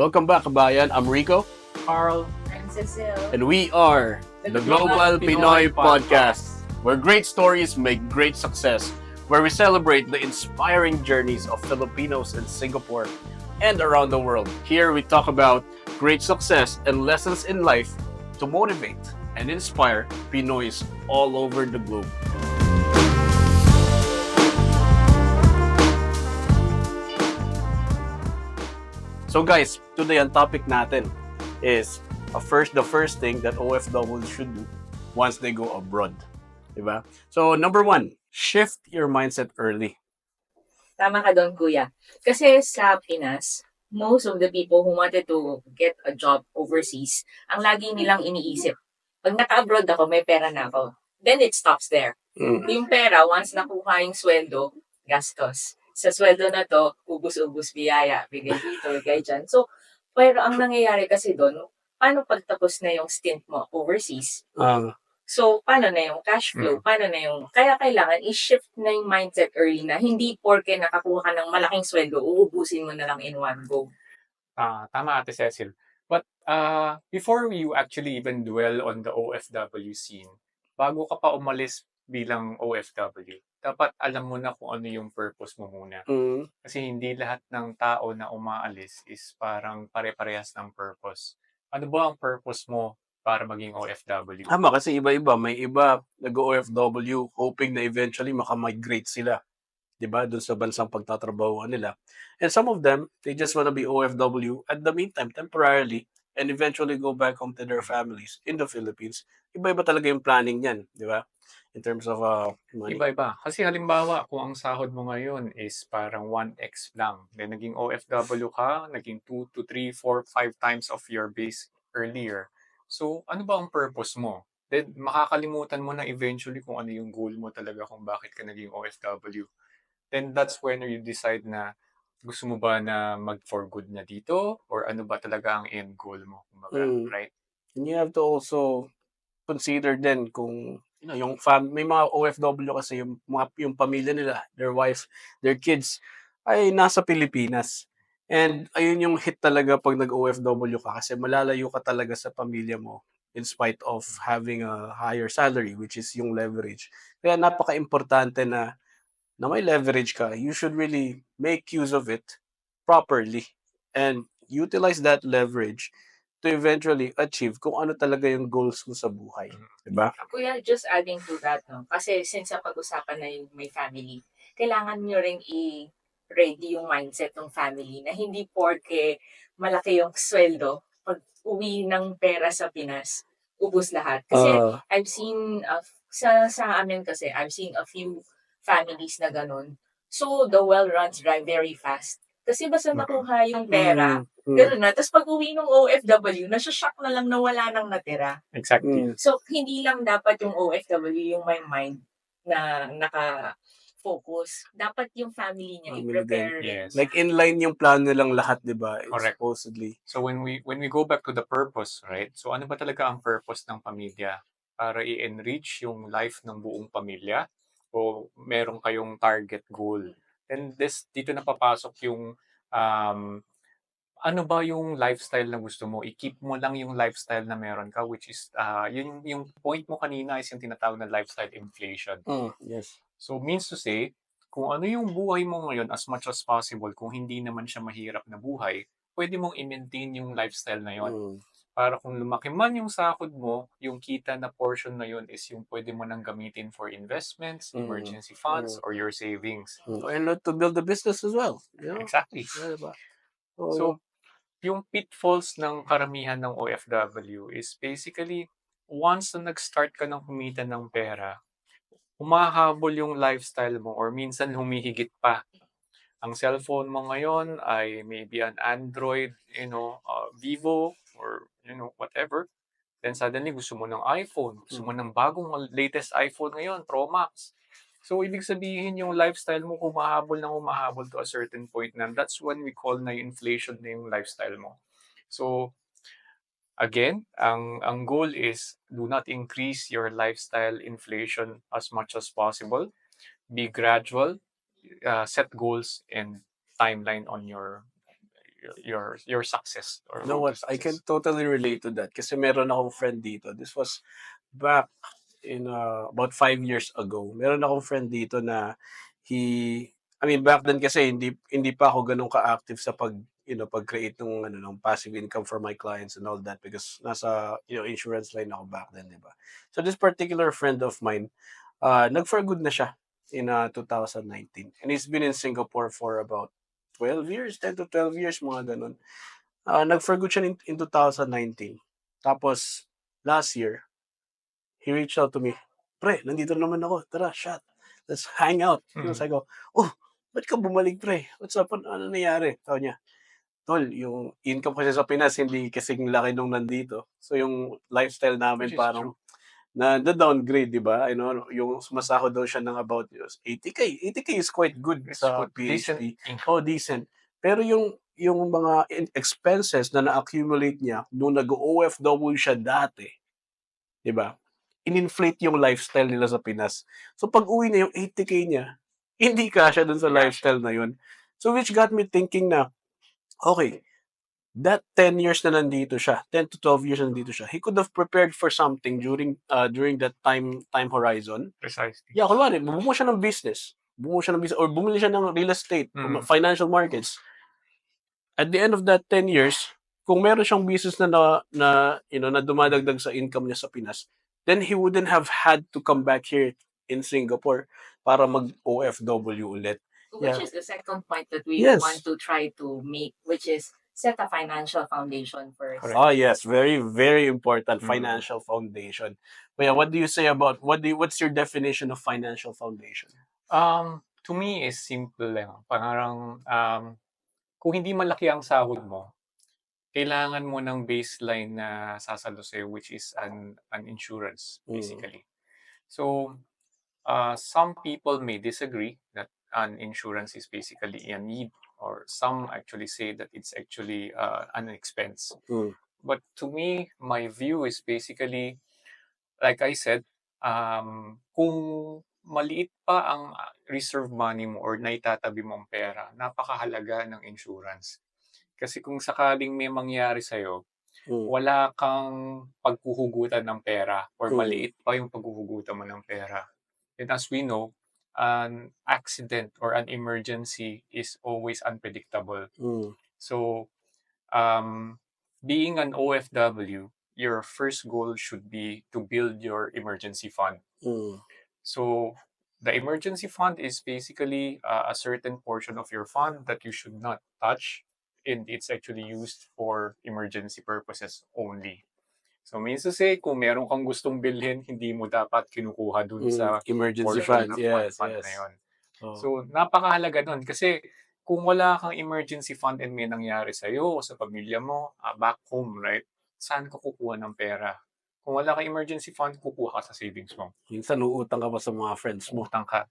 Welcome back, kabayan. I'm Rico, Carl. I'm Cecile. and we are the Global Pinoy Podcast, where great stories make great success, where we celebrate the inspiring journeys of Filipinos in Singapore and around the world. Here we talk about great success and lessons in life to motivate and inspire Pinoys all over the globe. So guys, today ang topic natin is the first thing that OFW should do once they go abroad. Diba? So number one, shift your mindset early. Tama ka doon, kuya. Kasi sa Pinas, most of the people who wanted to get a job overseas, ang lagi nilang iniisip, pag naka-abroad ako, may pera na ako. Then it stops there. Yung pera, once nakuha yung sweldo, gastos. Sa sweldo na to, ubus-ubus biyaya, bigay dito, bigay dyan. So, pero ang nangyayari kasi doon, paano pagtapos na yung stint mo overseas? So, paano na yung cash flow? Paano na yung... Kaya kailangan i-shift na yung mindset early na hindi porke nakakuha ka ng malaking sweldo, uubusin mo na lang in one go. Tama Ate Cecil. But before you actually even dwell on the OFW scene, bago ka pa umalis bilang OFW, dapat alam mo na kung ano yung purpose mo muna. Kasi hindi lahat ng tao na umaalis is parang pare-parehas ng purpose. Ano ba ang purpose mo para maging OFW? Tama, kasi iba-iba. May iba nag-OFW hoping na eventually makamigrate sila. Diba? Doon sa bansang pagtatrabahuan nila. And some of them, they just wanna be OFW at the meantime, temporarily, and eventually go back home to their families in the Philippines. Iba-iba talaga yung planning niyan, di ba? In terms of money. Iba-iba. Kasi halimbawa, kung ang sahod mo ngayon is parang 1x lang, then naging OFW ka, naging 2 to 3, 4, 5 times of your base earlier. So, ano ba ang purpose mo? Then, makakalimutan mo na eventually kung ano yung goal mo talaga kung bakit ka naging OFW. Then, that's when you decide na gusto mo ba na mag-for good na dito? Or ano ba talaga ang end goal mo? Kumbaga, right? And you have to also consider din kung yung may mga OFW kasi yung pamilya nila, their wife, their kids ay nasa Pilipinas. And ayun yung hit talaga pag nag-OFW ka kasi malalayo ka talaga sa pamilya mo in spite of having a higher salary, which is yung leverage. Kaya napaka-importante na may leverage ka. You should really make use of it properly and utilize that leverage to eventually achieve kung ano talaga yung goals mo sa buhay. Diba? Kuya, just adding to that, no? Kasi since sa pag-usapan na yung may family, kailangan nyo ring i-ready yung mindset ng family na hindi porke malaki yung sweldo, pag uwi ng pera sa Pinas, ubus lahat. Kasi I've seen, sa amin kasi, I've seen a few families na ganun. So, the well-runs drive very fast. Kasi basta nakuha yung pera, gano'n na. Tapos pag uwi ng OFW, nasashock na lang na wala nang natira. Exactly. So, hindi lang dapat yung OFW yung may mind na naka-focus. Dapat yung family niya i-prepare rin. Yes. Like inline yung plano nilang lahat, di ba? Correct. Supposedly. So when we go back to the purpose, right? So ano ba talaga ang purpose ng pamilya? Para i-enrich yung life ng buong pamilya o meron kayong target goal? And dito na papasok yung ano ba yung lifestyle na gusto mo? I-keep mo lang yung lifestyle na meron ka, which is yung point mo kanina is yung tinatawag na lifestyle inflation. Yes. So means to say, kung ano yung buhay mo ngayon as much as possible, kung hindi naman siya mahirap na buhay, pwede mong i-maintain yung lifestyle na yon. Para kung lumaki man yung sahod mo, yung kita na portion na yun is yung pwede mo nang gamitin for investments, emergency funds, or your savings. And to build a business as well. You know? Exactly. Yeah, diba? So, yung pitfalls ng karamihan ng OFW is basically, once na nag-start ka ng kumita ng pera, humahabol yung lifestyle mo or minsan humihigit pa. Ang cellphone mo ngayon ay maybe an Android, Vivo, or whatever. Then suddenly gusto mo ng iPhone, gusto mo ng bagong latest iPhone ngayon, Pro Max. So ibig sabihin yung lifestyle mo humahabol to a certain point na that's when we call na inflation na yung lifestyle mo. So again, ang goal is do not increase your lifestyle inflation as much as possible. Be gradual, set goals and timeline on your your success or You know road what? to I can success. totally relate to that kasi meron akong friend dito. This was back in about 5 years ago. Meron akong friend dito na I mean back then kasi hindi pa ako ganun ka-active sa pag-create ng ng passive income for my clients and all that because nasa insurance line ako back then, 'di ba? So this particular friend of mine, nag-for good na siya in 2019. And he's been in Singapore for about 12 years, 10 to 12 years, mga ganun. Nag-for good siya in 2019. Tapos, last year, he reached out to me, "Pre, nandito naman ako. Tara, shot. Let's hang out." Mm. Sabi ko, "Oh, ba't ka bumalik, pre? What's up? Ano nangyari?" Sabi niya, "Tol, yung income kasi sa Pinas hindi kasing laki nung nandito. So, yung lifestyle namin Which is parang true. na-downgrade, di ba? Yung sumasahod daw siya ng about 80K. 80K is quite good It's sa good, decent PHP. income. Oh, decent. Pero yung mga expenses na na-accumulate niya nung nag-OFW siya dati, di ba? In-inflate yung lifestyle nila sa Pinas. So pag-uwi niya yung 80K niya, hindi kasya dun sa Hindi kasya. lifestyle na yun. So which got me thinking na, okay, that 10 years na nandito siya, 10 to 12 years na nandito siya, he could have prepared for something during that time horizon. Precisely. Yeah, kunwari, bumuo siya ng business. Or bumili siya ng real estate, financial markets. At the end of that 10 years, kung meron siyang business na dumadagdag sa income niya sa Pinas, then he wouldn't have had to come back here in Singapore para mag-OFW ulit. Which Yeah. is the second point that we Yes. want to try to make, which is set a financial foundation first. Correct. Oh yes, very very important, Mm. financial foundation. But yeah, what do you say about what's your definition of financial foundation? To me is simple lang. Parang kung hindi malaki ang sahod mo, kailangan mo ng baseline na sasalo sa'yo, which is an insurance, basically. So, some people may disagree that an insurance is basically a need, or some actually say that it's actually an expense. But to me, my view is basically, like I said, kung maliit pa ang reserve money mo or naitatabi mong pera, napakahalaga ng insurance. Kasi kung sakaling may mangyari sa'yo, wala kang paghuhugutan ng pera or maliit pa yung paghuhugutan mo ng pera. And as we know, an accident or an emergency is always unpredictable. So, being an OFW, your first goal should be to build your emergency fund. So, the emergency fund is basically a certain portion of your fund that you should not touch, and it's actually used for emergency purposes only. So, means to say, kung meron kang gustong bilhin, hindi mo dapat kinukuha dun sa Emergency portion fund, ng yes, fund yes. na yun. Oh. So, napakahalaga nun. Kasi kung wala kang emergency fund and may nangyari sa'yo o sa pamilya mo, back home, right? Saan ka kukuha ng pera? Kung wala kang emergency fund, kukuha ka sa savings mo. Minsan uutang ka pa sa mga friends mo. Utang ka.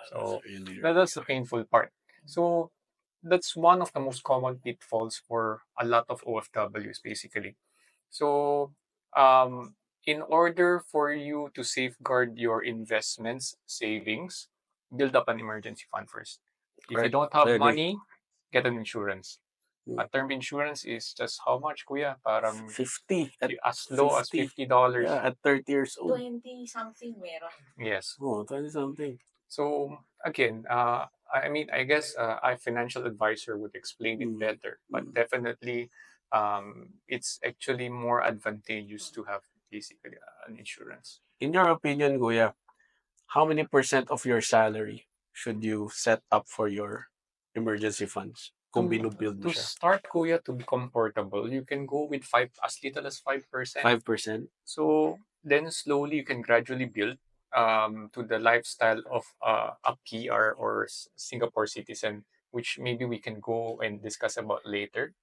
So, that's the painful part. So, that's one of the most common pitfalls for a lot of OFWs, basically. So, in order for you to safeguard your investments, savings, build up an emergency fund first. If you don't have money, get an insurance. A term insurance is just how much, kuya? Parang 50. as low as $50. Yeah, at 30 years old. 20 something meron. Yes. Oh, 20 something. So again, I mean, I guess a financial advisor would explain it better, but definitely, it's actually more advantageous to have basically an insurance. In your opinion, Kuya, how many % of your salary should you set up for your emergency funds? Kung binubuild mo To siya. start, kuya, to be comfortable, you can go with as little as 5%. 5%? So then slowly you can gradually build to the lifestyle of a PR or Singapore citizen, which maybe we can go and discuss about later.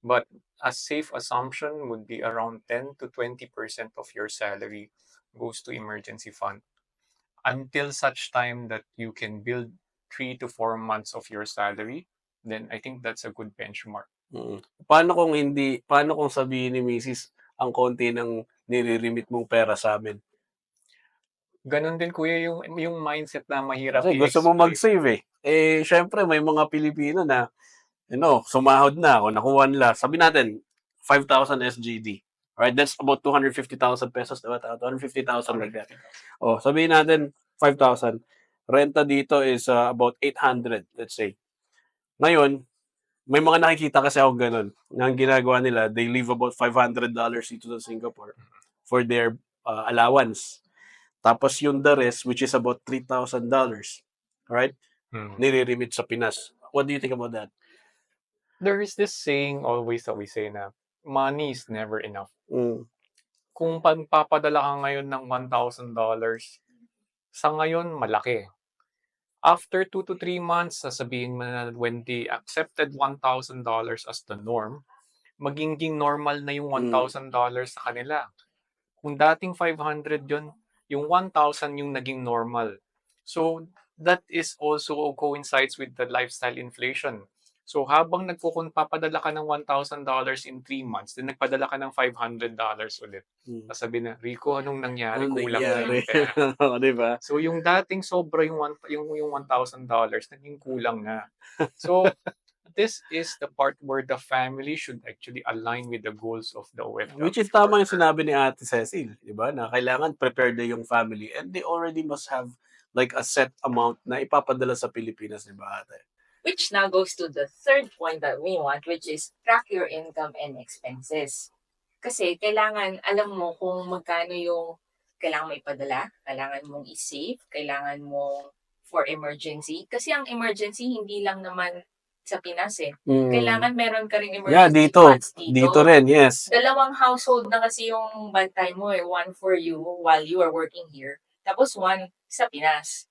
But a safe assumption would be around 10 to 20% of your salary goes to emergency fund until such time that you can build 3 to 4 months of your salary. Then I think that's a good benchmark. Paano kung sabihin ni Mrs. ang konti ng nire-remit mong pera sa amin? Ganon din, kuya, yung mindset na mahirap Kasi gusto mo mag-save eh. Syempre may mga Pilipino na sumahod na ako, nakuha nila. Sabi natin, 5,000 SGD. Alright, that's about 250,000 pesos, diba? 250,000 like that. Sabihin natin, 5,000. Renta dito is about 800, let's say. Ngayon, may mga nakikita kasi ako ganun. Na ang ginagawa nila, they leave about $500 dito sa Singapore for their allowance. Tapos yung the rest, which is about $3,000, alright, nire-remit sa Pinas. What do you think about that? There is this saying always that we say na money is never enough. Mm. Kung pagpapadala ka ngayon ng $1,000, sa ngayon malaki. After 2 to 3 months, sasabihin mo na when they accepted $1,000 as the norm, magiging normal na yung $1,000 sa kanila. Kung dating 500 yun, yung 1,000 yung naging normal. So, that is also coincides with the lifestyle inflation. So, habang papadala ka ng $1,000 in 3 months, then nagpadala ka ng $500 ulit. Sabi na, Rico, anong nangyari? Kulang na yung pera. Diba? So, yung dating sobra yung $1,000, naging kulang na. So, this is the part where the family should actually align with the goals of the OFW. Which is tama yung sinabi ni Ate Cecil, di ba? Na kailangan prepared na yung family and they already must have like a set amount na ipapadala sa Pilipinas, di ba, Ate? Which now goes to the third point that we want, which is track your income and expenses. Kasi kailangan alam mo kung magkano yung kailangan mo ipadala, kailangan mong i-save, kailangan mo for emergency. Kasi ang emergency hindi lang naman sa Pinas eh. Kailangan meron ka rin emergency funds dito. Dito rin, yes. 2 household na kasi yung bantay mo eh. 1 for you while you are working here. Tapos 1 sa Pinas.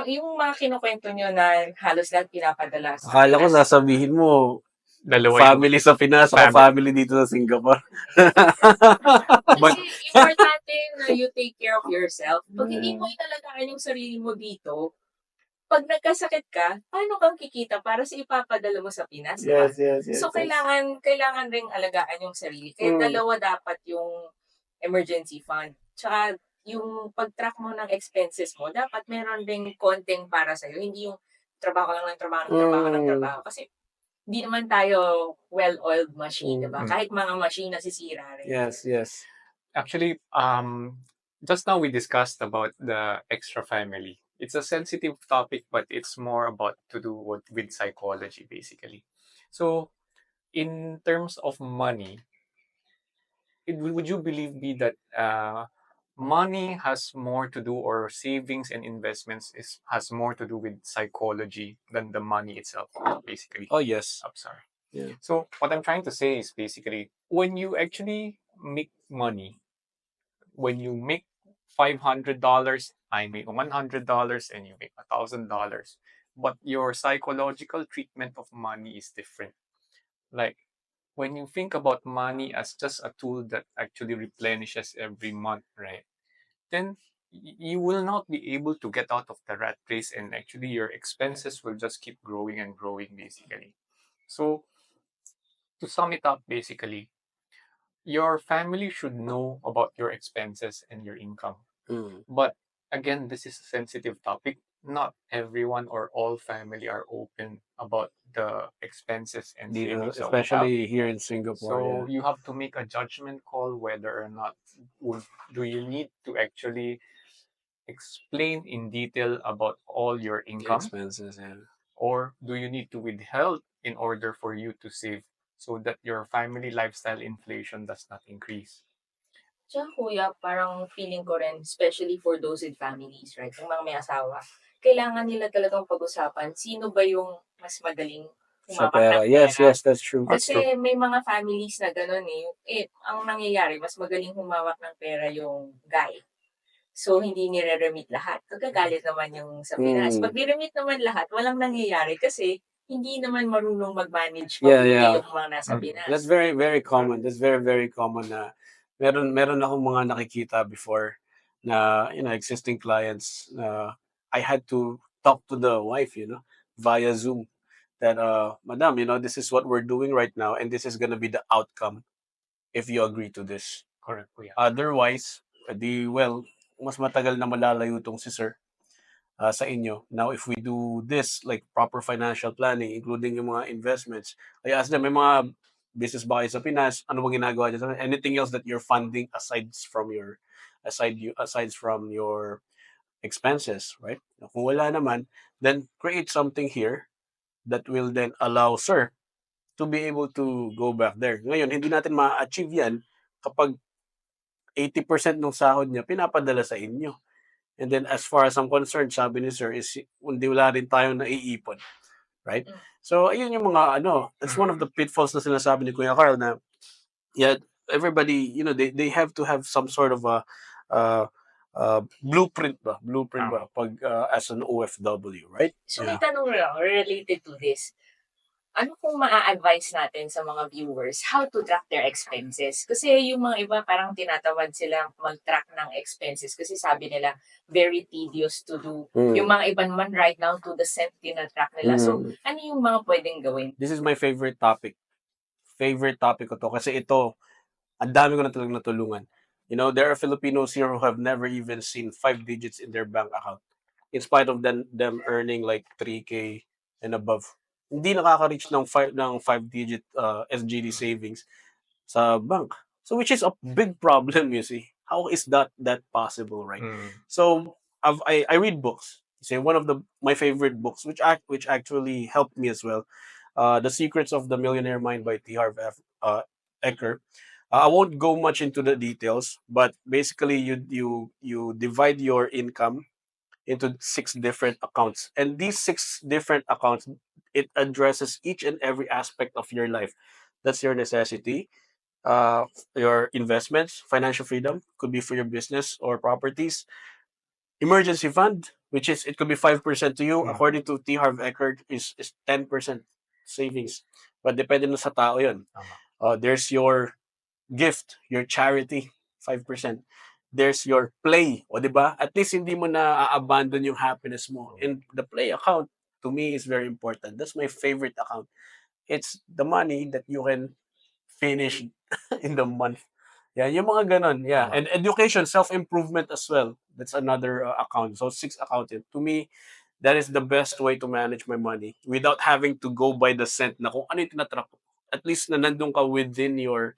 Yung mga kinukwento nyo na halos lahat pinapadala sa Akala ko Pinas. sasabihin mo, Dalawa family sa Pinas o family dito sa Singapore. Kasi importante na you take care of yourself. Pag hindi mo inalagaan yung sarili mo dito, pag nagkasakit ka, paano kang kikita para sa ipapadala mo sa Pinas? Yes. So, kailangan ring alagaan yung sarili. Kaya dalawa dapat yung emergency fund. Tsaka, yung pag-track mo ng expenses mo, dapat meron ding konting para sa'yo. Hindi yung trabaho lang ng trabaho. Kasi, hindi naman tayo well-oiled machine, diba? Kahit mga machine nasisira rin. Yes. Actually, just now we discussed about the extra family. It's a sensitive topic, but it's more about to do with psychology, basically. So, in terms of money, would you believe me that money has more to do, or savings and investments has more to do with psychology than the money itself, basically? Oh, yes. I'm sorry. Yeah. So what I'm trying to say is basically when you actually make money, when you make $500, I make $100, and you make $1,000, but your psychological treatment of money is different. Like, when you think about money as just a tool that actually replenishes every month, right? Then you will not be able to get out of the rat race, and actually your expenses will just keep growing and growing, basically. So, to sum it up, basically, your family should know about your expenses and your income. But again, this is a sensitive topic. Not everyone or all family are open about the expenses and savings that we have. Especially here in Singapore. So you have to make a judgment call whether or not do you need to actually explain in detail about all your income, expenses, or do you need to withhold in order for you to save so that your family lifestyle inflation does not increase? Tsaka kuya, parang feeling ko rin, especially for those with families, right? Yung mga may asawa, kailangan nila talagang pag-usapan sino ba yung mas magaling sa humawak pera. ng pera. Yes, that's true. Kasi may mga families na gano'n eh. Ang nangyayari, mas magaling humawak ng pera yung guy. So, hindi nire-remit lahat. Kagagalit naman yung sa Pinas. Pag niremit naman lahat, walang nangyayari kasi hindi naman marunong mag-manage yung mga nasa Pinas. That's very, very common. That's very, very common na meron akong mga nakikita before na, existing clients na I had to talk to the wife, via Zoom that, Madam, this is what we're doing right now and this is gonna be the outcome if you agree to this. Correct, kuya. Otherwise, mas matagal na malalayo tong si sir. sa inyo. Now, if we do this, like proper financial planning, including yung mga investments, I ask them, may mga business ba kayo sa Pinas? Ano bang ginagawa dyan? Anything else that you're funding aside from your expenses, right? Kung wala naman, then create something here that will then allow sir to be able to go back there. Ngayon, hindi natin ma-achieve yan kapag 80% ng sahod niya pinapadala sa inyo. And then as far as I'm concerned, sabi ni sir, is hindi wala rin tayong naiipon. Right? Mm. So, ayun yung mga that's one of the pitfalls na sinasabi ni Kuya Carl na, yeah, everybody, they have to have some sort of a uh, blueprint Tama. pag as an OFW, right? So may Yeah. tanong lang related to this. Ano kung maa-advise natin sa mga viewers how to track their expenses? Kasi yung mga iba parang tinatamad sila mag-track ng expenses kasi sabi nila very tedious to do. Yung mga iba naman right now to the cent tina-track nila. So ano yung mga pwedeng gawin? This is my favorite topic. Favorite topic ko to kasi ito, ang dami ko na talagang natulungan. There are Filipinos here who have never even seen 5 digits in their bank account. In spite of them earning like 3K and above. Hindi nakaka-reach ng 5 digit SGD savings sa bank. So which is a big problem, you see. How is that possible, right? Mm. So I read books. Say one of my favorite books, which actually helped me as well, The Secrets of the Millionaire Mind by T. Harv Eker. I won't go much into the details, but basically you divide your income into 6 different accounts, and these 6 different accounts, it addresses each and every aspect of your life. That's your necessity, your investments, financial freedom, could be for your business or properties, emergency fund, which is it could be 5% to you, according to T. Harv Eker, is 10% savings. But depende na sa tao yun. There's your gift, your charity, 5%. There's your play, o di ba? At least hindi mo na abandon yung happiness mo. And the play account, to me, is very important. That's my favorite account. It's the money that you can finish in the month. Yeah, yung mga ganon. Yeah. And education, self-improvement as well. That's another account. So 6 accounts. To me, that is the best way to manage my money without having to go by the cent na kung ano yung tinatrack. At least na nandun ka within your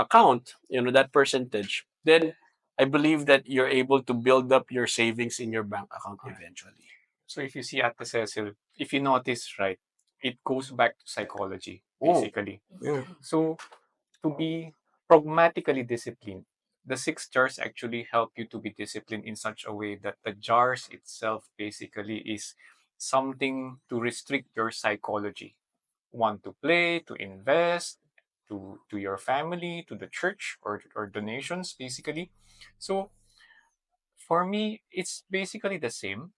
account, that percentage. Then I believe that you're able to build up your savings in your bank account eventually. So if you see Ate Cecil, if you notice, right, it goes back to psychology, Oh. basically. Yeah. So to be pragmatically disciplined, the 6 jars actually help you to be disciplined in such a way that the jars itself basically is something to restrict your psychology. Want to play, to invest, to your family, to the church, or donations, basically. So for me, it's basically the same.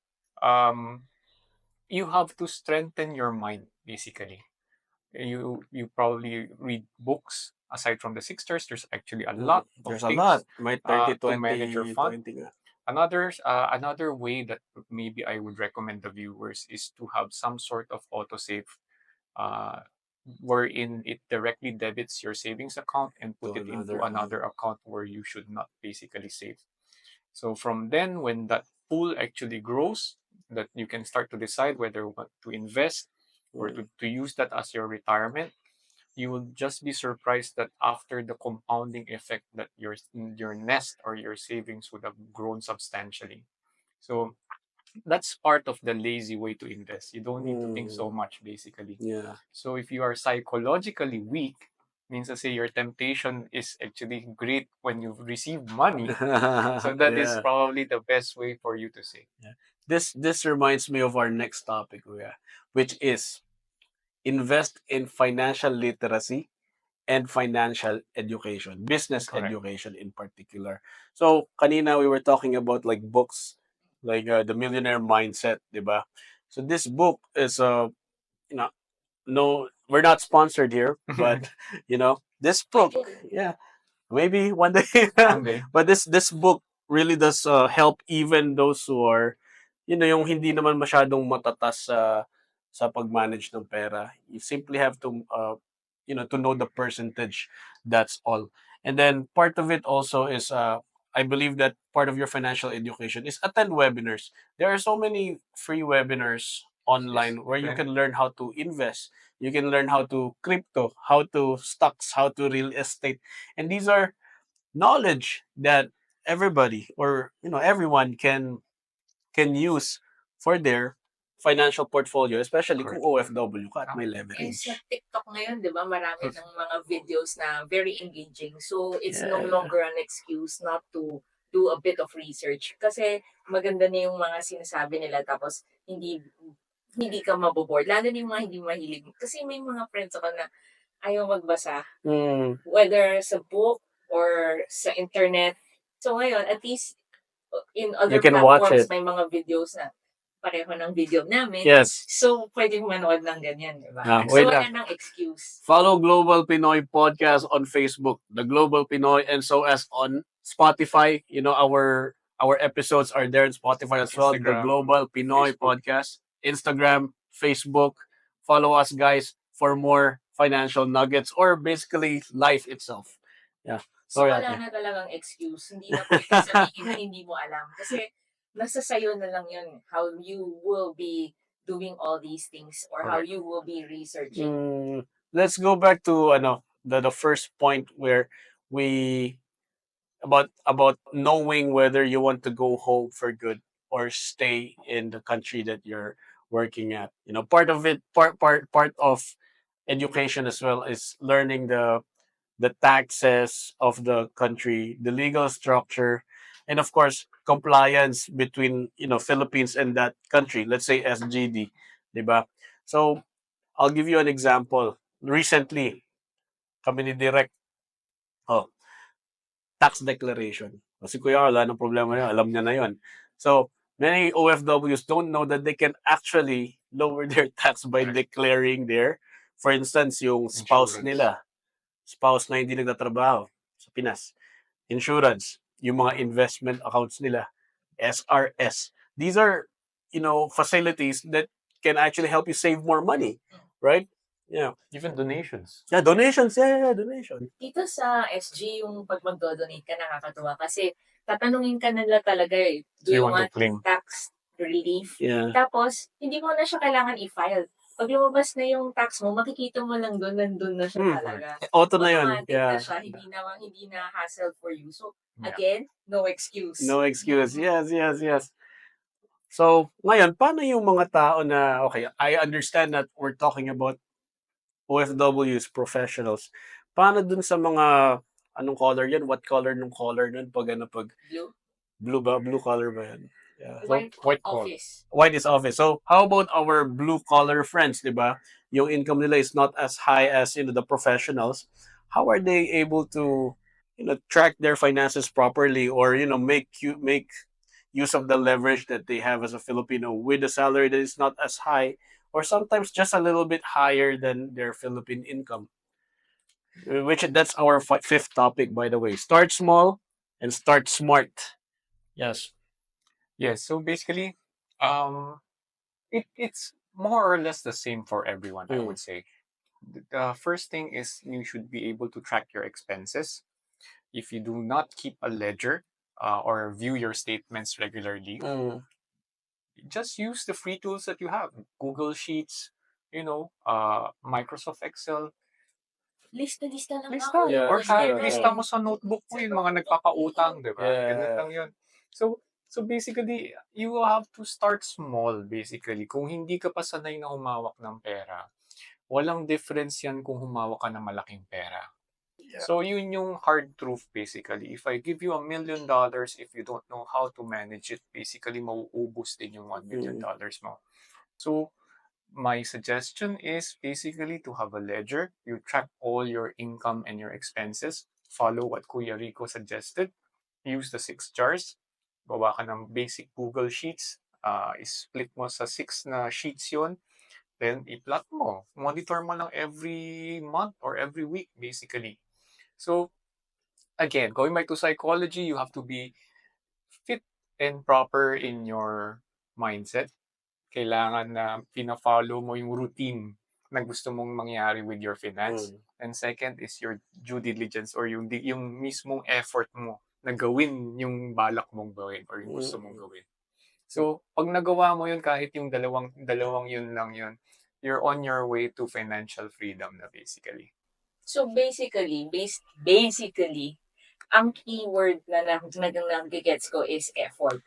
You have to strengthen your mind, basically. You probably read books. Aside from the 6 jars, there's actually a lot of There's a things lot. May 30, to manage your 20, fund. 20 nga. Another way that maybe I would recommend the viewers is to have some sort of autosave, wherein it directly debits your savings account and put To it into another another account where you should not basically save. So from then, when that pool actually grows, that you can start to decide whether what to invest or to use that as your retirement. You will just be surprised that after the compounding effect that your nest or your savings would have grown substantially. So that's part of the lazy way to invest. You don't need to think so much, basically. Yeah. So if you are psychologically weak, means to say your temptation is actually great when you receive money. So that is Yeah. probably the best way for you to save. This reminds me of our next topic, which is invest in financial literacy and financial education, business Correct. education in particular. So kanina we were talking about like books, like the Millionaire Mindset, diba? So this book is no, we're not sponsored here, but this book, yeah, maybe one day. One day. But this book really does help even those who are, yung hindi naman masyadong matatas sa pag-manage ng pera. You simply have to to know the percentage. That's all. And then part of it also is I believe that part of your financial education is attend webinars. There are so many free webinars online where you can learn how to invest. You can learn how to crypto, how to stocks, how to real estate. And these are knowledge that everybody or everyone can use for their financial portfolio, especially kung OFW ka at may Eh, leverage. sa TikTok ngayon, di ba, marami ng mga videos na very engaging. So, it's no Yeah. longer an excuse not to do a bit of research. Kasi maganda na yung mga sinasabi nila tapos hindi hindi ka maboboard. Lalo na yung mga hindi mahilig. Kasi may mga friends ako na ayaw magbasa. Whether sa book or sa internet. So, ngayon, at least in other You can watch platforms, it. may mga videos na pareho ng video namin. Yes. So, pwedeng manood ng ganyan, di ba? Wait So, wala lang. nang excuse. Follow Global Pinoy Podcast on Facebook, the Global Pinoy, and so as on Spotify. Our episodes are there on Spotify as well. The Instagram, Global Pinoy Facebook. Podcast, Instagram, Facebook. Follow us, guys, for more financial nuggets or basically life itself. Yeah. So, Sorry, wala ate. na talagang excuse. Hindi na pwede sabihin na hindi mo alam. Kasi, nasa sayo na lang yun how you will be doing all these things or how Correct. you will be researching. Let's go back to the first point where we about knowing whether you want to go home for good or stay in the country that you're working at. Part of it, part of education as well is learning the taxes of the country, the legal structure, and of course compliance between Philippines and that country. Let's say SGD, diba? So I'll give you an example. Recently, kami ni Direct, tax declaration. Kasi kuya, wala nang problema yun. Alam niya na yun. So, many OFWs don't know that they can actually lower their tax by declaring their, for instance, yung spouse Insurance. nila. Spouse na hindi nagtatrabaho sa Pinas. Insurance. Yung mga investment accounts nila. SRS. These are, facilities that can actually help you save more money. Right? Yeah. Even donations. Yeah, donations. Yeah, donation. Dito sa SG, yung pag mag-donate ka, nakakatuwa. Kasi, tatanungin ka nila talaga eh, do you want to claim? tax relief? Yeah. Tapos, hindi mo na siya kailangan i-file. Pag lumabas na yung tax mo, makikita mo lang doon, nandun na siya talaga. Auto na yun. Automatic Yeah. na siya, hindi na hassle for you. So, again, no excuse. No excuse. Yes. So, ngayon, paano yung mga tao na, okay, I understand that we're talking about OFWs, professionals. Paano dun sa mga, anong color yan? What color nung color nun? Pag Blue? blue ba? Blue color ba yan? Yeah. White office. White is office. So, how about our blue collar friends, di ba? Yung income nila is not as high as, the professionals. How are they able to, track their finances properly or, make use of the leverage that they have as a Filipino with a salary that is not as high or sometimes just a little bit higher than their Philippine income? Which that's our fifth topic, by the way. Start small and start smart. Yes. Yes. So basically, it's more or less the same for everyone, I would say. The first thing is you should be able to track your expenses. If you do not keep a ledger or view your statements regularly, just use the free tools that you have. Google Sheets, Microsoft Excel. Lista lang Lista. ako. Yeah. Or Yeah. lista mo sa notebook mo yung mga nagpapautang, di ba? Yeah. Ganun lang yun. So basically, you will have to start small basically. Kung hindi ka pa sanay na humawak ng pera, walang difference yan kung humawak ka ng malaking pera. Yeah. So yun yung hard truth basically. If I give you $1 million, if you don't know how to manage it, basically mauubos din yung $1 million mo. So my suggestion is basically to have a ledger. You track all your income and your expenses. Follow what Kuya Rico suggested. Use the 6 jars. Bawa ka ng basic Google Sheets. Split mo sa 6 na sheets yon. Then, i-plot mo. Monitor mo lang every month or every week, basically. So, again, going back to psychology, you have to be fit and proper in your mindset. Kailangan na pina-follow mo yung routine na gusto mong mangyari with your finance. And second is your due diligence or yung mismong effort mo na gawin yung balak mong gawin or yung gusto mong Mm. gawin. So, pag nagawa mo yun, kahit yung dalawang yun lang yun, you're on your way to financial freedom na basically. So basically, basically, ang keyword na nagigets ko is effort.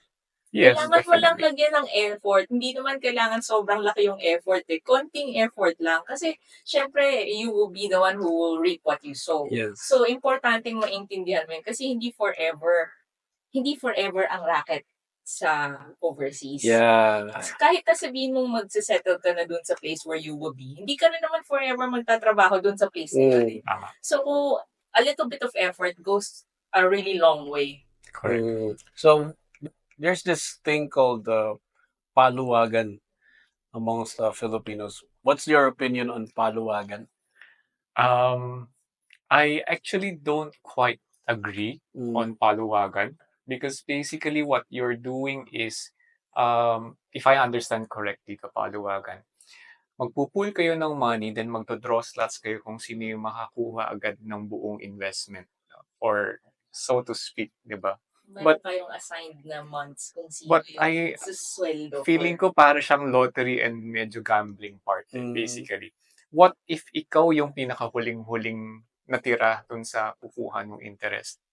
Yes, Kailangan mo lang definitely. lagyan ng effort. Hindi naman kailangan sobrang laki yung effort eh. Konting effort lang. Kasi, syempre, you will be the one who will reap what you sow. Yes. So, importanteng maintindihan mo yun. Kasi hindi forever ang racket sa overseas. Yeah. Kahit na sabihin mong magsisettle ka na dun sa place where you will be, hindi ka na naman forever magtatrabaho dun sa place na yun eh. Tama. So, a little bit of effort goes a really long way. Correct. So, there's this thing called paluwagan amongst Filipinos. What's your opinion on paluwagan? I actually don't quite agree Mm. on paluwagan because basically what you're doing is, if I understand correctly, kapaluwagan, magpupul kayo ng money, then magto-draw slots kayo kung sino yung makakuha agad ng buong investment or so to speak, di ba? Meron kayong assigned na months kung sino But yung susweldo. Feeling ko para siyang lottery and medyo gambling part basically. What if ikaw yung pinakahuling-huling natira dun sa kukuha ng interest?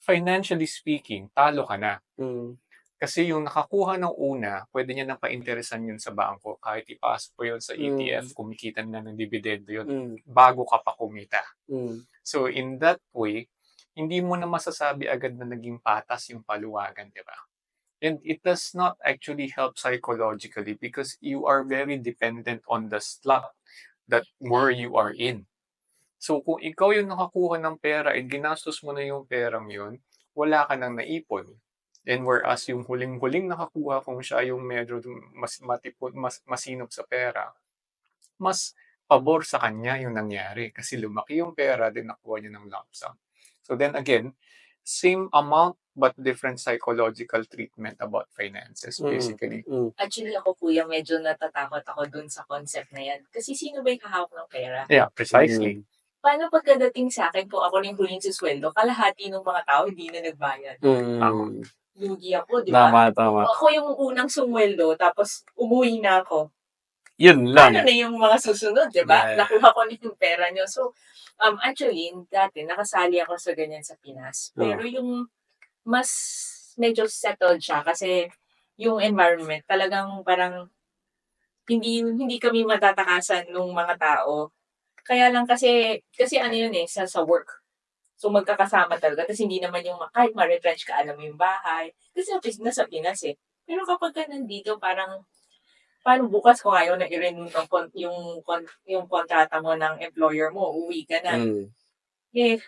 Financially speaking, talo ka na. Kasi yung nakakuha ng una, pwede niya nang pa-interesan yun sa bangko. Kahit ipasok po yun sa ETF, kumikita na ng dividendo yun bago ka pa kumita. So in that way, hindi mo na masasabi agad na naging patas yung paluwagan, di ba? And it does not actually help psychologically because you are very dependent on the slot that where you are in. So kung ikaw yung nakakuha ng pera at ginastos mo na yung perang yun, wala ka nang naipon. And whereas yung huling-huling nakakuha, kung siya yung medyo mas matipid, mas masinop sa pera, mas pabor sa kanya yung nangyari kasi lumaki yung pera din nakuha niya ng lump sum. So then again, same amount but different psychological treatment about finances basically. Actually ako kuya, medyo natatakot ako dun sa concept na yan. Kasi sino ba yung hahawak ng pera? Yeah, precisely. Paano pagkadating sa akin kung ako yung huling susweldo, kalahati ng mga tao hindi na nagbayad? Lugi ako, di ba? Tama. Ako yung unang sumweldo, tapos umuwi na ako. Yun lang. Paano na yung mga susunod, di ba? Yeah. Nakuha ko na yung pera nyo. So, actually, dati, nakasali ako sa ganyan sa Pinas. Pero yung mas medyo settled siya kasi yung environment, talagang parang hindi kami matatakasan ng mga tao. Kaya lang kasi ano yun eh, sa work. So, magkakasama talaga. Tapos hindi naman yung, kahit ma-retrench ka, alam mo yung bahay. Kasi nasa Pinas eh. Pero kapag ka nandito, parang, paano bukas kung ayaw na i-renew yung kontrata mo ng employer mo, uwi ka na. Eh,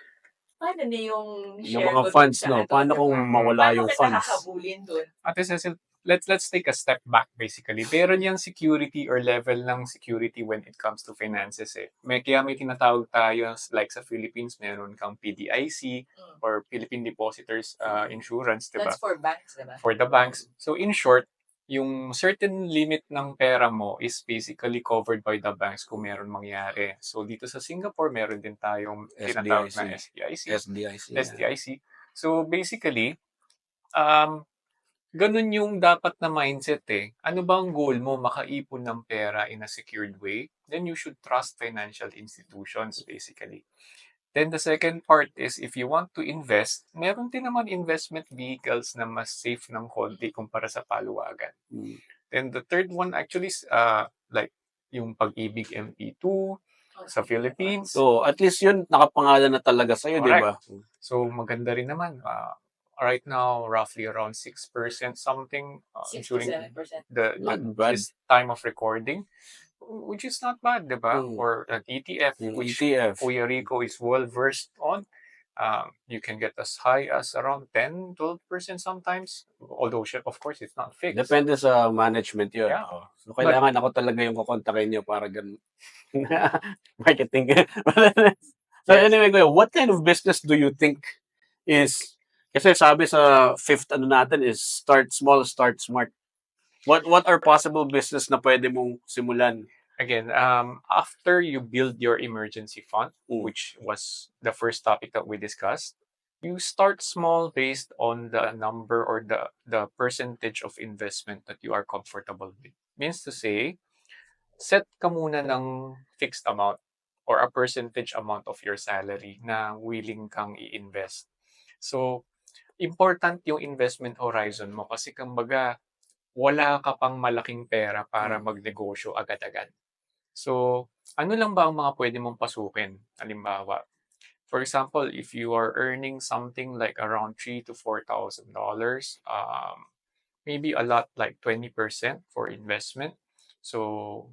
paano na yung share mga ko funds, sa no? Paano kung mawala yung funds? Paano kita hahabulin dun? Ate Cecil, let's take a step back basically. Meron yung security or level ng security when it comes to finances eh. Kaya may tinatawag tayo, like sa Philippines, meron kang PDIC or Philippine Depositors Insurance, diba? That's for banks, diba? For the banks. So in short, yung certain limit ng pera mo is basically covered by the banks kung meron mangyari. So dito sa Singapore, meron din tayong tinatawag na SDIC. So basically, ganun yung dapat na mindset eh. Ano bang goal mo? Makaipon ng pera in a secured way? Then you should trust financial institutions basically. Then the second part is if you want to invest, meron din naman investment vehicles na mas safe ng konti kumpara sa paluwagan. Then the third one actually is like yung Pag-ibig MP2 sa Philippines. So at least yun, nakapangalan na talaga sa'yo, di ba? So maganda rin naman. Right now, roughly around 6% something, 6 including Not bad. this time of recording, which is not bad, diba? Or an ETF, which Kuya Rico is well-versed on. You can get as high as around 10-12% sometimes. Although, of course, it's not fixed. Depende sa management yun. Yeah. So, kailangan ako talaga yung kukontakin nyo para ganun. Marketing. So anyway, Kuya, what kind of business do you think is, kasi sabi sa fifth ano natin is start small, start smart. What are possible business na pwede mong simulan? Again, after you build your emergency fund, which was the first topic that we discussed, You start small based on the number or the percentage of investment that you are comfortable with. Means to say, set ka muna ng fixed amount or a percentage amount of your salary na willing kang i-invest. So, important yung investment horizon mo kasi kumbaga wala ka pang malaking pera para magnegosyo agad-agad. So, ano lang ba ang mga pwede mong pasukin? Halimbawa, for example, if you are earning something like around $3,000 to $4,000, maybe a lot like 20% for investment. So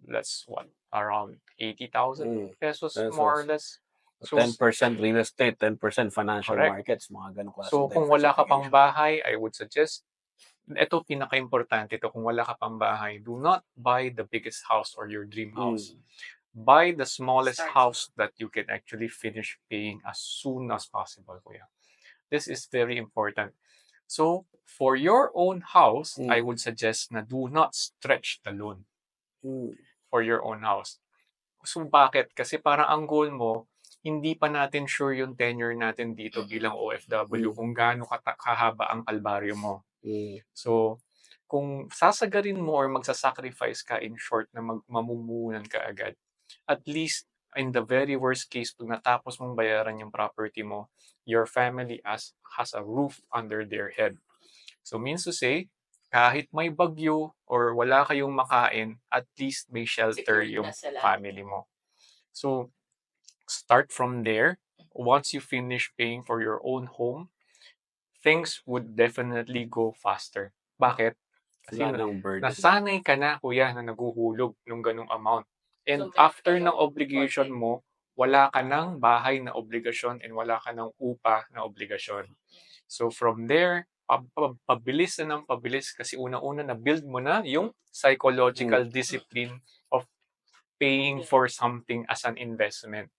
that's what around 80,000 pesos more or less. So 10% real estate, 10% financial correct. markets, mga ganong klase So kung wala ka pang diversification. bahay, I would suggest ito pinaka-importante ito, kung wala ka pang bahay, do not buy the biggest house or your dream house. Buy the smallest Start house that you can actually finish paying as soon as possible, kuya. This is very important. So, for your own house, I would suggest na do not stretch the loan for your own house. So, bakit? Kasi parang ang goal mo, hindi pa natin sure yung tenure natin dito bilang OFW kung gaano kahaba ang kalbaryo mo. So, kung sasagarin mo or magsasacrifice ka in short na mamumuhunan ka agad, at least in the very worst case, pag natapos mong bayaran yung property mo, your family has a roof under their head. So means to say, kahit may bagyo or wala kayong makain, at least may shelter Secured yung na sila. family mo. So start from there. Once you finish paying for your own home, things would definitely go faster. Bakit? Kasi Wala nang burden. nasanay ka na, kuya, na naguhulog ng ganong amount. And So, after meron ng ka lang obligation mo, wala ka ng bahay na obligasyon and wala ka ng upa na obligasyon. So from there, pabilis na ng pabilis kasi una-una na build mo na yung psychological discipline of paying for something as an investment.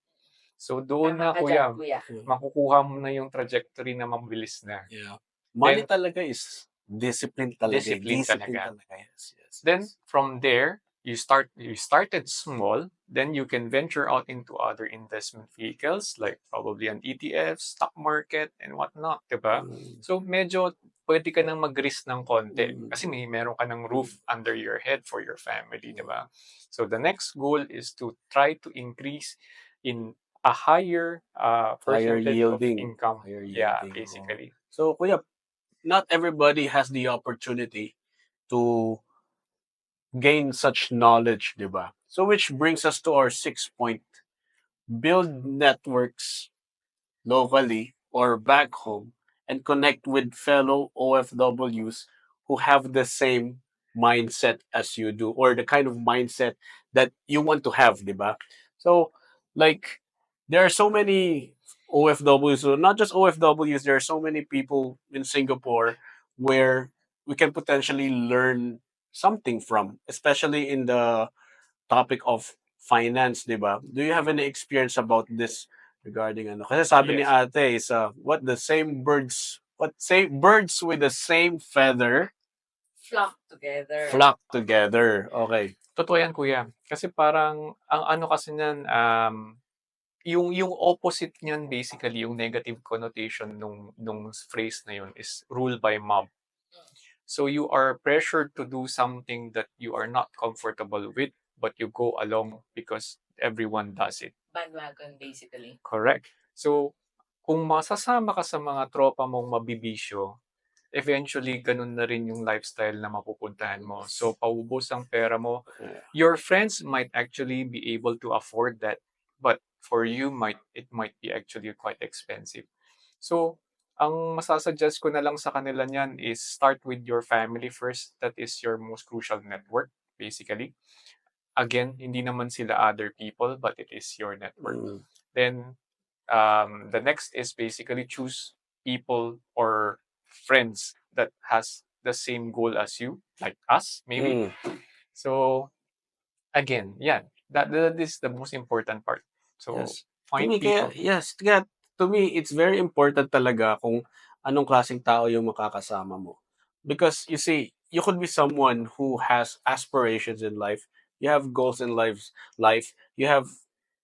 So doon na, Tama ka kuya, dyan, kuya. makukuha mo na yung trajectory na mabilis na. Yeah. Money Then, talaga is discipline talaga. Discipline talaga. Yes. Then from there, you started small, then you can venture out into other investment vehicles like probably an ETF, stock market, and whatnot, diba? So medyo pwede ka nang mag-risk ng konti kasi meron ka ng roof under your head for your family, diba? So the next goal is to try to increase in a higher percentage yielding. of income. Higher Yeah, yielding, basically. So, kuya, not everybody has the opportunity to gain such knowledge, diba? So, which brings us to our 6th point. Build networks locally or back home and connect with fellow OFWs who have the same mindset as you do or the kind of mindset that you want to have, diba? So, like, there are so many OFWs, so not just OFWs, there are so many people in Singapore where we can potentially learn something from, especially in the topic of finance, di ba? Do you have any experience about this regarding ano? Kasi sabi ni Yes. ate is, birds with the same feather Flock together. flock together. Okay. Totoo yan, kuya. Kasi parang, ang ano kasi niyan, yung opposite niyan basically, yung negative connotation nung phrase na yun is rule by mob. So you are pressured to do something that you are not comfortable with, but you go along because everyone does it. Bandwagon, basically. Correct. So, kung masasama ka sa mga tropa mong mabibisyo, eventually, ganun na rin yung lifestyle na mapupuntahan mo. So, paubos ang pera mo. Your friends might actually be able to afford that, but for you, it might be actually quite expensive. So, ang masasuggest ko na lang sa kanila niyan is start with your family first. That is your most crucial network, basically. Again, hindi naman sila other people, but it is your network. Then, the next is basically choose people or friends that has the same goal as you, like us, maybe. So, again, yeah, that is the most important part. So, Yes. find To me, people. to me, it's very important talaga kung anong klaseng tao yung makakasama mo. Because, you see, you could be someone who has aspirations in life. You have goals in life. You have,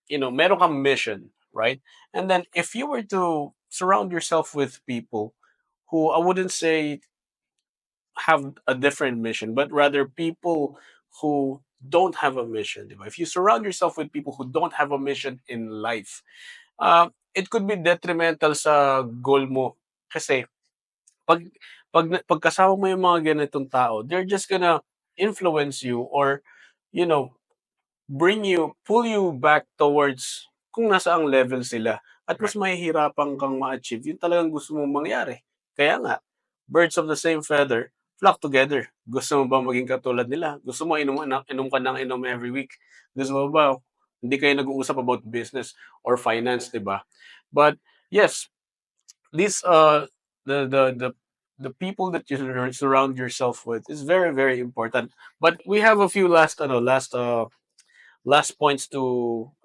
meron kang mission, right? And then, if you were to surround yourself with people who I wouldn't say have a different mission, but rather people who don't have a mission. Diba? If you surround yourself with people who don't have a mission in life, it could be detrimental sa goal mo. Kasi pag pagkasama mo yung mga ganitong tao, they're just gonna influence you or you know, pull you back towards kung nasaang level sila at mas Right. mahihirapan kang ma-achieve yung talagang gusto mong mangyari. Kaya nga, birds of the same feather flock together. Gusto mo ba maging katulad nila? Gusto mo inom ka ng inom every week? Gusto mo ba hindi kayo nag-uusap about business or finance, di ba? But yes, these the people that you surround yourself with is very very important. But we have a few last points to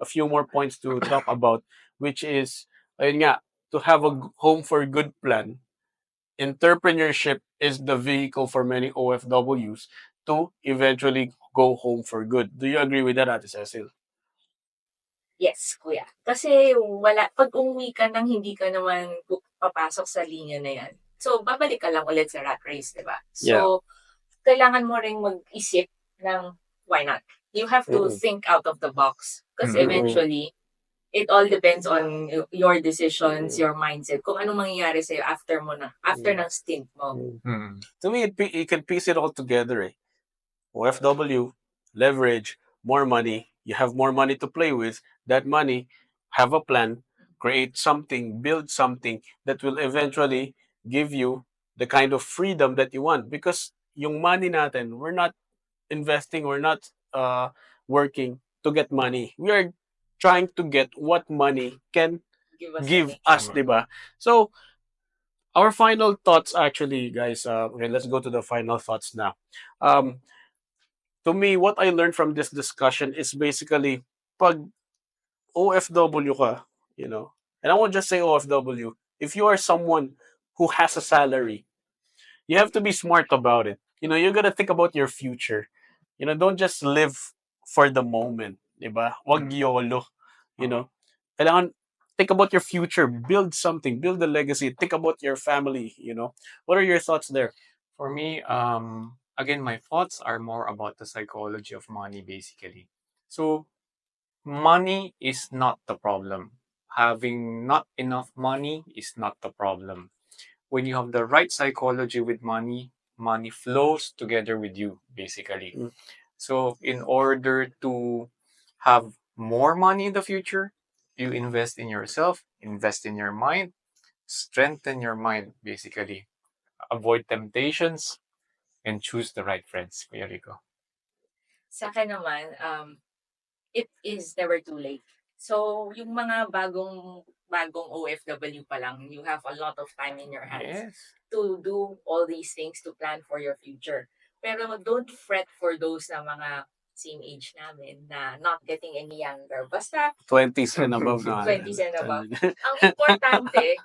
a few more points to talk about, which is ayun nga, to have a home for good plan. Entrepreneurship is the vehicle for many OFWs to eventually go home for good. Do you agree with that, Ate Cecil? Yes, kuya. Kasi pag umuwi ka nang hindi ka naman papasok sa linya na yan. So, babalik ka lang ulit sa rat race, di ba? Yeah. So, kailangan mo ring mag-isip ng why not? You have to Mm-mm. think out of the box. Kasi Mm-mm. eventually, it all depends on your decisions, your mindset, kung anong mangyayari sa'yo after ng stint mo. Mm. To me, you can piece it all together. Eh? OFW, leverage, more money. You have more money to play with. That money, have a plan, create something, build something that will eventually give you the kind of freedom that you want. Because yung money natin, we're not investing, we're not working to get money. We are trying to get what money can give us, Tama. diba? So, our final thoughts actually, guys, okay, let's go to the final thoughts now. Um, to me, what I learned from this discussion is basically, pag OFW ka, and I won't just say OFW, if you are someone who has a salary, you have to be smart about it. You gotta think about your future. Don't just live for the moment, diba? Wag YOLO, you know. Kailangan think about your future, build something, build a legacy, think about your family. What are your thoughts there? For me, again, my thoughts are more about the psychology of money, basically. So, money is not the problem. Having not enough money is not the problem. When you have the right psychology with money, money flows together with you, basically. Mm. So, in order to have more money in the future, you invest in yourself, invest in your mind, strengthen your mind, basically. Avoid temptations and choose the right friends. Kuya Rico. Sa akin naman, it is never too late. So, yung mga bagong OFW pa lang, you have a lot of time in your hands Yes. to do all these things to plan for your future. Pero don't fret for those na mga same age namin na not getting any younger. Basta 20s and above na. 20s and above. Ang importante,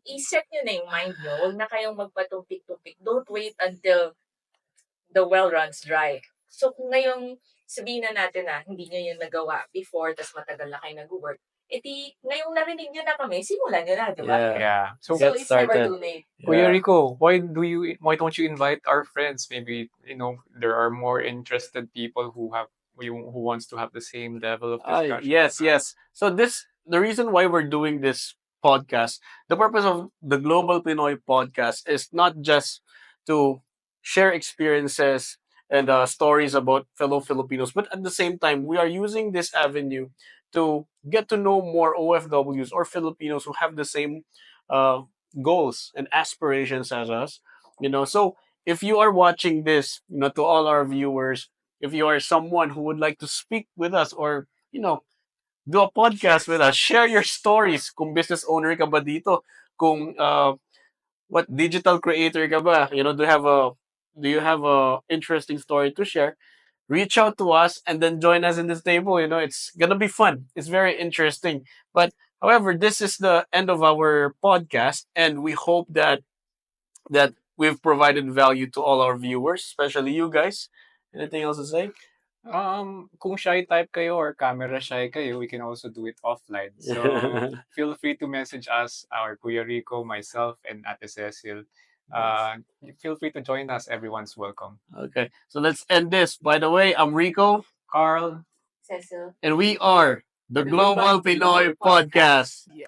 i-set nyo na yung mind nyo. Huwag na kayong magpatumpik-tumpik. Don't wait until the well runs dry. So kung ngayong sabihin na natin na hindi nyo yun nagawa before, tas matagal na kayo nag-work, ngayong narinig nyo na kami, simulan nyo na, di ba? Yeah. Yeah. So, So Get it's never started. too late. Kuya Yeah. Rico, why don't you invite our friends? Maybe there are more interested people who wants to have the same level of discussion. Yes. So the reason why we're doing this podcast, the purpose of the Global Pinoy podcast is not just to share experiences and stories about fellow Filipinos, but at the same time, we are using this avenue to get to know more OFWs or Filipinos who have the same uh, goals and aspirations as us. So if you are watching this, to all our viewers, if you are someone who would like to speak with us or, do a podcast with us, share your stories. Kung business owner ka ba dito? Kung what digital creator ka ba? Do you have a interesting story to share? Reach out to us and then join us in this table. It's gonna be fun. It's very interesting. But however, this is the end of our podcast, and we hope that we've provided value to all our viewers, especially you guys. Anything else to say? Kung shy type kayo or camera shy kayo, we can also do it offline. So feel free to message us, our Kuya Rico, myself, and Ate Cecil. Feel free to join us. Everyone's welcome. Okay, so let's end this. By the way, I'm Rico, Carl, Cecil. and we are the Global Pinoy Podcast. Yeah.